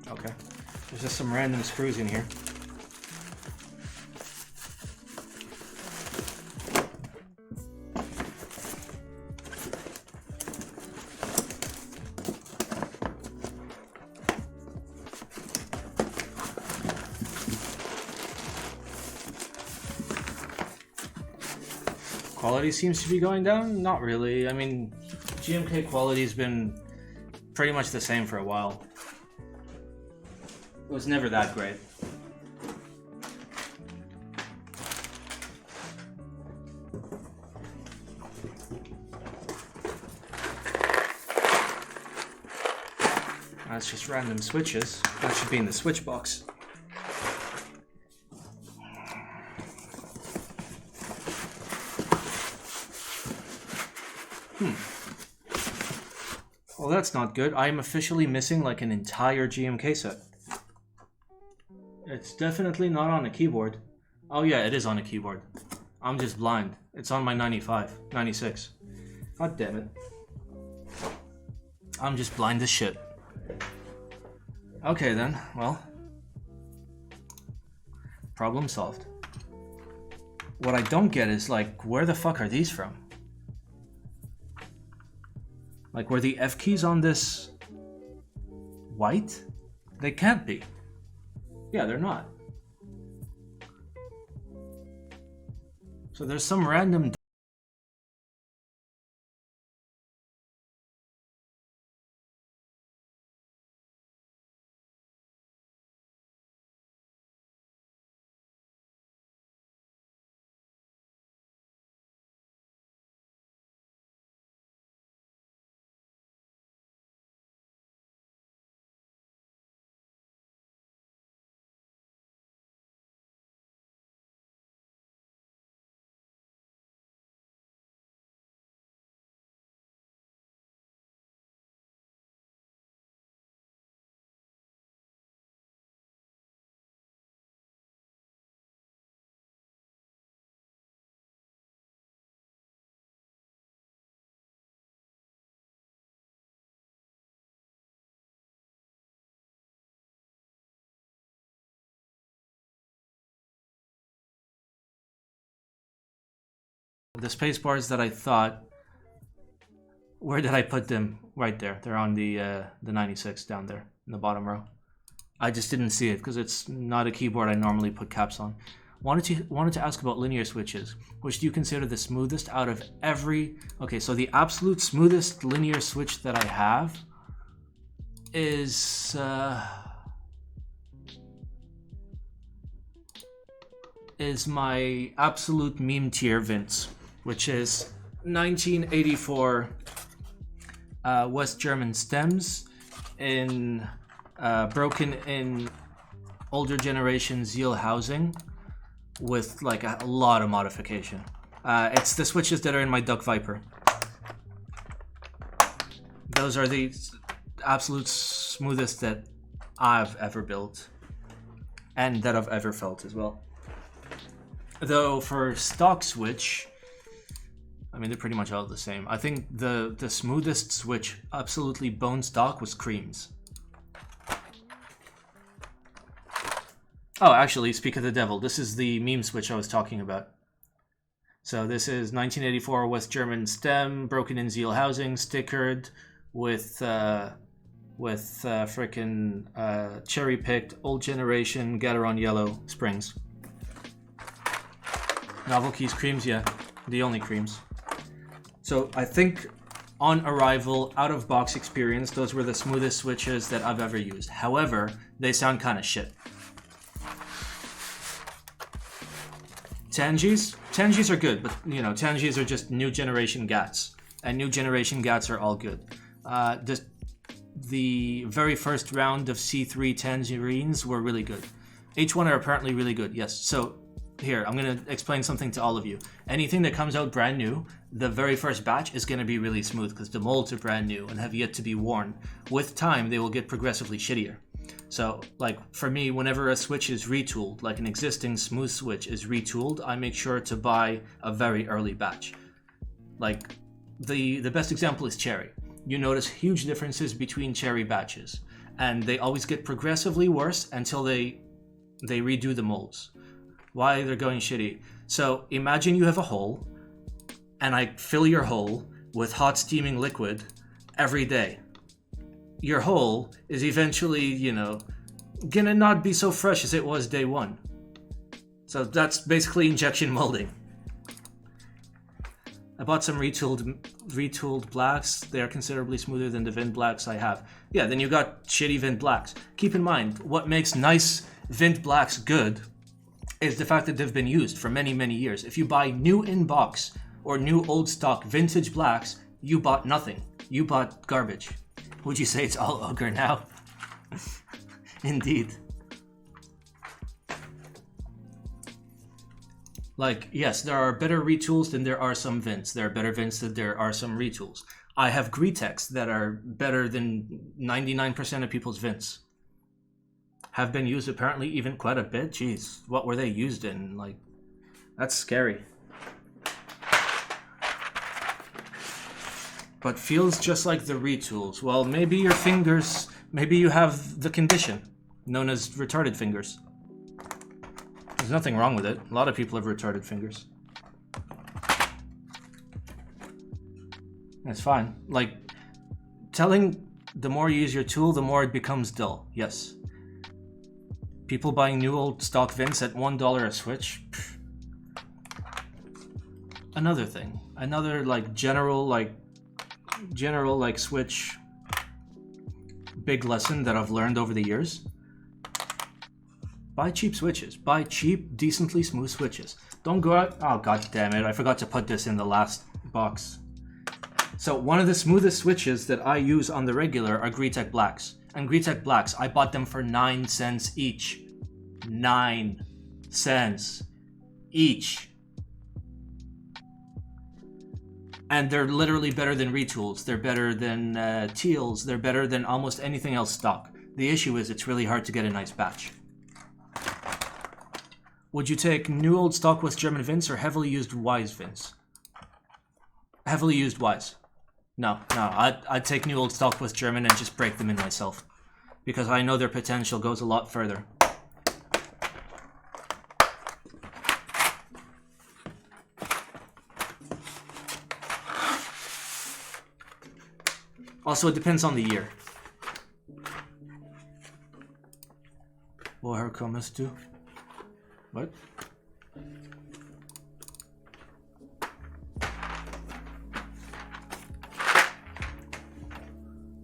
Okay. There's just some random screws in here. Quality seems to be going down? Not really. I mean, GMK quality's been pretty much the same for a while. It was never that great. That's just random switches. That should be in the switch box. Well, that's not good. I am officially missing like an entire GMK set. It's definitely not on a keyboard. Oh yeah, it is on a keyboard. I'm just blind. It's on my 95, 96. God damn it. I'm just blind as shit. Okay then, well. Problem solved. What I don't get is like, where the fuck are these from? Like, were the F keys on this white? They can't be. Yeah, they're not. So there's some random... The space bars that I thought, where did I put them? Right there. They're on the 96 down there in the bottom row. I just didn't see it because it's not a keyboard I normally put caps on. Wanted to ask about linear switches. Which do you consider the smoothest out of every... Okay, so the absolute smoothest linear switch that I have is my absolute meme tier Vince, which is 1984 West German stems in broken in older generation Zeal housing with like a lot of modification. It's the switches that are in my Duck Viper. Those are the absolute smoothest that I've ever built and that I've ever felt as well. Though for stock switch, I mean, they're pretty much all the same. I think the smoothest switch, absolutely bone stock, was Cream's. Oh, actually, speak of the devil, this is the meme switch I was talking about. So this is 1984 West German stem, broken in Zeal housing, stickered with frickin' cherry-picked old generation Gateron yellow springs. Novel keys, Creams, yeah, the only Creams. So I think on arrival, out of box experience, those were the smoothest switches that I've ever used. However, they sound kind of shit. Tangis are good, but you know, Tangis are just new generation GATs, and new generation GATs are all good. The very first round of C3 Tangerines were really good. H1 are apparently really good, yes. So here, I'm going to explain something to all of you. Anything that comes out brand new, the very first batch is going to be really smooth because the molds are brand new and have yet to be worn. With time, they will get progressively shittier. So, like, for me, whenever a switch is retooled, like an existing smooth switch is retooled, I make sure to buy a very early batch. Like, the best example is Cherry. You notice huge differences between Cherry batches. and they always get progressively worse until they redo the molds. Why they're going shitty? So imagine you have a hole, and I fill your hole with hot steaming liquid every day. Your hole is eventually, you know, gonna not be so fresh as it was day one. So that's basically injection molding. I bought some retooled blacks. They are considerably smoother than the Vint blacks I have. Yeah, then you got shitty Vint blacks. Keep in mind, what makes nice Vint blacks good is the fact that they've been used for many, many years. If you buy new in-box or new old stock vintage blacks, you bought nothing. You bought garbage. Would you say it's all ogre now? Indeed. Like, yes, there are better retools than there are some Vints. There are better Vints than there are some retools. I have Gretex that are better than 99% of people's Vints. Have been used apparently even quite a bit. Jeez, what were they used in? Like, that's scary. But feels just like the retools. Well, maybe your fingers, maybe you have the condition known as retarded fingers. There's nothing wrong with it. A lot of people have retarded fingers. That's fine. Like, telling the more you use your tool, the more it becomes dull. Yes. People buying new old stock Vints at $1 a switch. Pff. Another thing. Another, like, general switch big lesson that I've learned over the years. Buy cheap switches. Buy cheap, decently smooth switches. Don't go out... Oh, god damn it. I forgot to put this in the last box. So one of the smoothest switches that I use on the regular are Gretex Blacks. And Gretex Blacks, I bought them for 9 cents each. 9 cents each. And they're literally better than retools. They're better than teals. They're better than almost anything else stock. The issue is it's really hard to get a nice batch. Would you take new old stock West German Vints or heavily used Wise Vints? Heavily used Wise. No. I'd take new old stock West German and just break them in myself. Because I know their potential goes a lot further. Also, it depends on the year. Woher kommst du? What?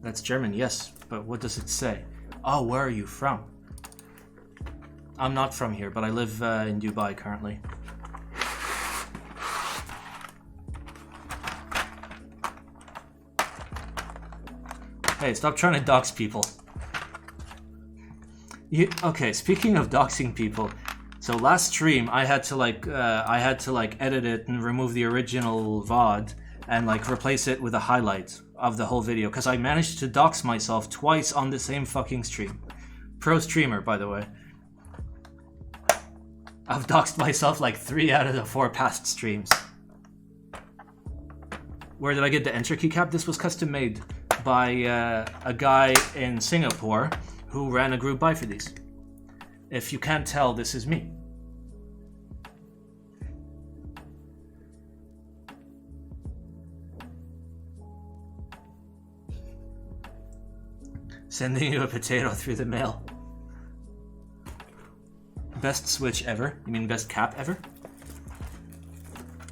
That's German, yes, but what does it say? Oh, where are you from? I'm not from here, but I live in Dubai currently. Hey, stop trying to dox people. Okay, speaking of doxing people, so last stream I had to edit it and remove the original VOD and like replace it with a highlight of the whole video because I managed to dox myself twice on the same fucking stream. Pro streamer, by the way. I've doxed myself like 3 out of the 4 past streams. Where did I get the enter keycap? This was custom made by a guy in Singapore who ran a group buy for these. If you can't tell, this is me. Sending you a potato through the mail. Best switch ever? You mean best cap ever?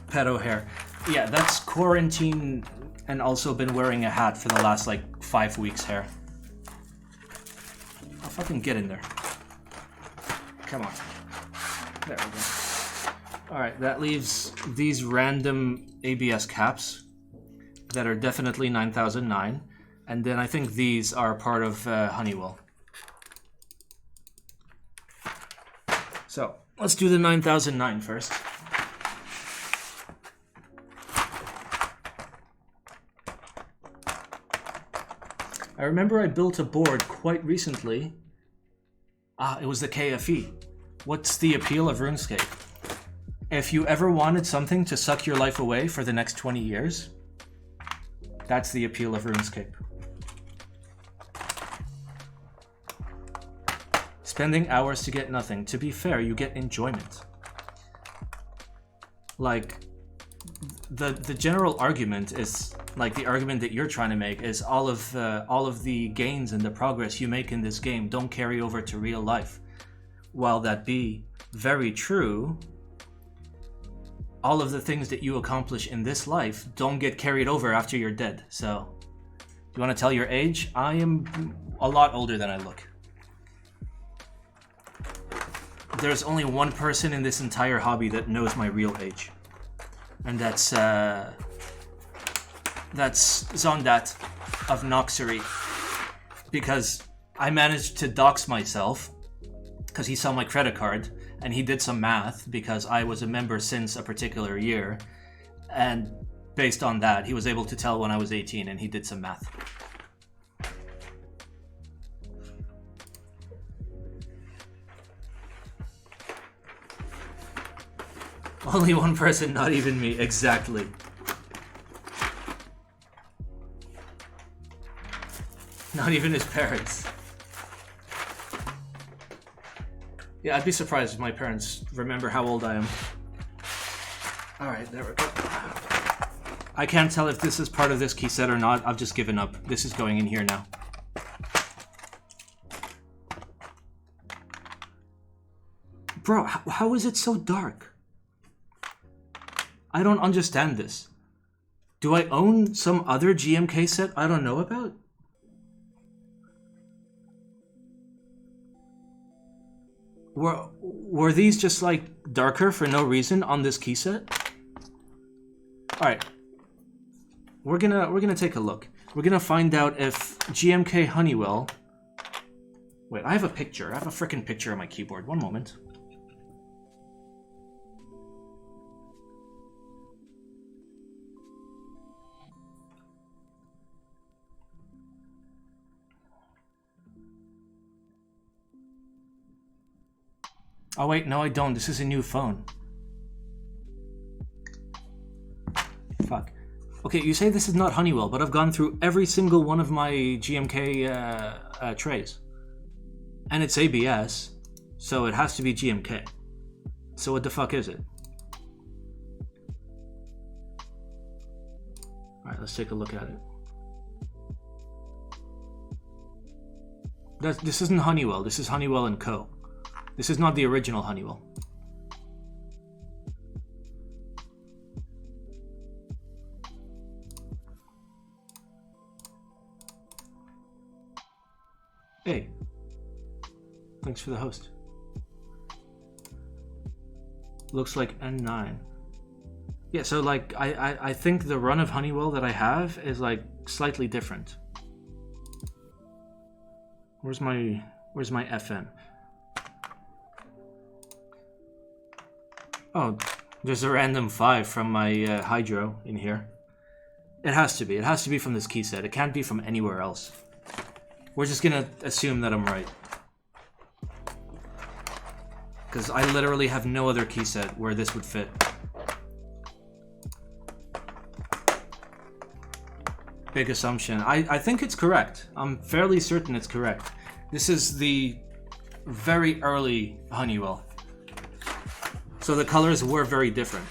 Pedo hair. Yeah, that's quarantine and also been wearing a hat for the last like 5 weeks hair. I'll fucking get in there. Come on. There we go. Alright, that leaves these random ABS caps that are definitely 9009. And then I think these are part of Honeywell. So, let's do the 9009 first. I remember I built a board quite recently. Ah, it was the KFE. What's the appeal of RuneScape? If you ever wanted something to suck your life away for the next 20 years, that's the appeal of RuneScape. Spending hours to get nothing. To be fair, you get enjoyment. Like, the general argument is, like, the argument that you're trying to make is all of the gains and the progress you make in this game don't carry over to real life. While that be very true, all of the things that you accomplish in this life don't get carried over after you're dead. So, you want to tell your age? I am a lot older than I look. There's only one person in this entire hobby that knows my real age. And that's Zondat of Noxery. Because I managed to dox myself because he saw my credit card and he did some math because I was a member since a particular year. And based on that, he was able to tell when I was 18 and he did some math. Only one person, not even me. Exactly. Not even his parents. Yeah, I'd be surprised if my parents remember how old I am. Alright, there we go. I can't tell if this is part of this key set or not. I've just given up. This is going in here now. Bro, how is it so dark? I don't understand this. Do I own some other GMK set I don't know about? Were these just like darker for no reason on this key set? Alright. We're gonna take a look. We're gonna find out if GMK Honeywell... Wait, I have a picture. I have a frickin' picture on my keyboard. One moment. Oh wait, no I don't. This is a new phone. Fuck. Okay, you say this is not Honeywell, but I've gone through every single one of my GMK trays. And it's ABS, so it has to be GMK. So what the fuck is it? Alright, let's take a look at it. This isn't Honeywell, this is Honeywell & Co. This is not the original Honeywell. Hey. Thanks for the host. Looks like N9. Yeah, so like I think the run of Honeywell that I have is like slightly different. Where's my FM? Oh, there's a random 5 from my Hydro in here. It has to be. It has to be from this key set. It can't be from anywhere else. We're just gonna assume that I'm right. Because I literally have no other key set where this would fit. Big assumption. I think it's correct. I'm fairly certain it's correct. This is the very early Honeywell. So the colors were very different.